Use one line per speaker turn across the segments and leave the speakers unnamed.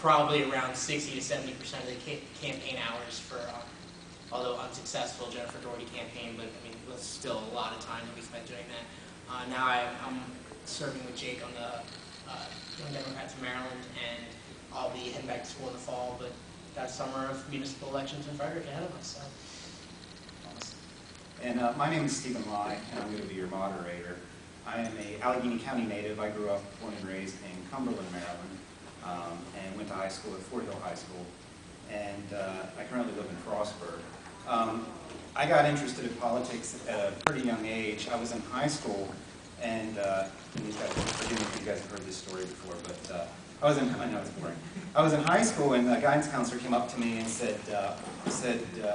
probably around 60 to 70% of the campaign hours for, although unsuccessful, Jennifer Dougherty campaign, but I mean, it was still a lot of time that we spent doing that. Now I'm serving with Jake on the Young Democrats of Maryland, and I'll be heading back to school in the fall, but got a summer of municipal elections in Frederick ahead of us. So.
And my name is Stephen Leyh, and I'm going to be your moderator. I am a Allegany County native. I grew up, born and raised in Cumberland, Maryland, and went to high school at Fort Hill High School. And I currently live in Frostburg. I got interested in politics at a pretty young age. I was in high school, and these guys, forgive me if you guys have heard this story before, but I know it's boring. I was in high school, and a guidance counselor came up to me and said,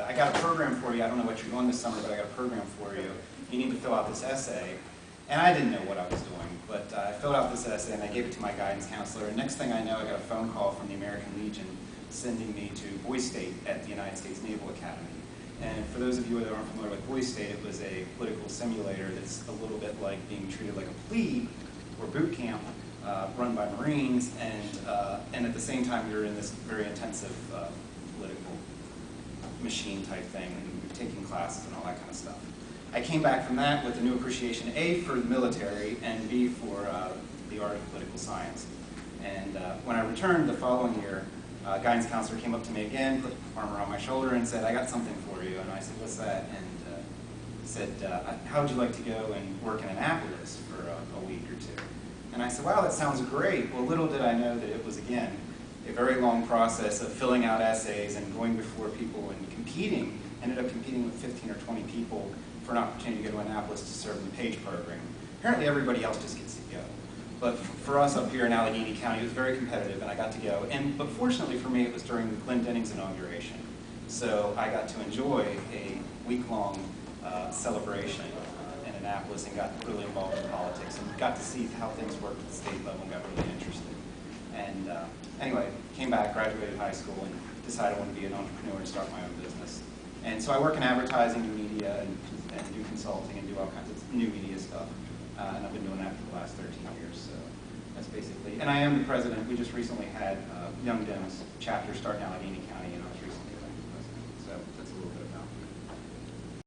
I got a program for you. I don't know what you're doing this summer, but I got a program for you. You need to fill out this essay. And I didn't know what I was doing, but I filled out this essay, and I gave it to my guidance counselor. And next thing I know, I got a phone call from the American Legion sending me to Boy State at the United States Naval Academy. And for those of you that aren't familiar with Boy State, it was a political simulator that's a little bit like being treated like a plebe or boot camp run by Marines, and at the same time you're in this very intensive political machine type thing, and you're taking classes and all that kind of stuff. I came back from that with a new appreciation, A, for the military, and B, for the art of political science. And when I returned the following year, guidance counselor came up to me again, put the arm around my shoulder, and said, I got something for you. And I said, what's that? And he said, how would you like to go and work in Annapolis for a week or two? And I said, wow, that sounds great. Well, little did I know that it was, again, a very long process of filling out essays and going before people and competing. Ended up competing with 15 or 20 people for an opportunity to go to Annapolis to serve in the PAGE program. Apparently everybody else just gets to go. But for us up here in Allegany County, it was very competitive, and I got to go. But fortunately for me, it was during Glenn Denning's inauguration. So I got to enjoy a week-long celebration in Annapolis and got really involved in politics and got to see how things worked at the state level and got really interested. And anyway, came back, graduated high school, and decided I wanted to be an entrepreneur and start my own business. And so I work in advertising, new media, and do consulting and do all kinds of new media stuff. And I've been doing that for the last 13 years. So that's basically, and I am the president. We just recently had Young Dems chapter start in Allegheny County, and I was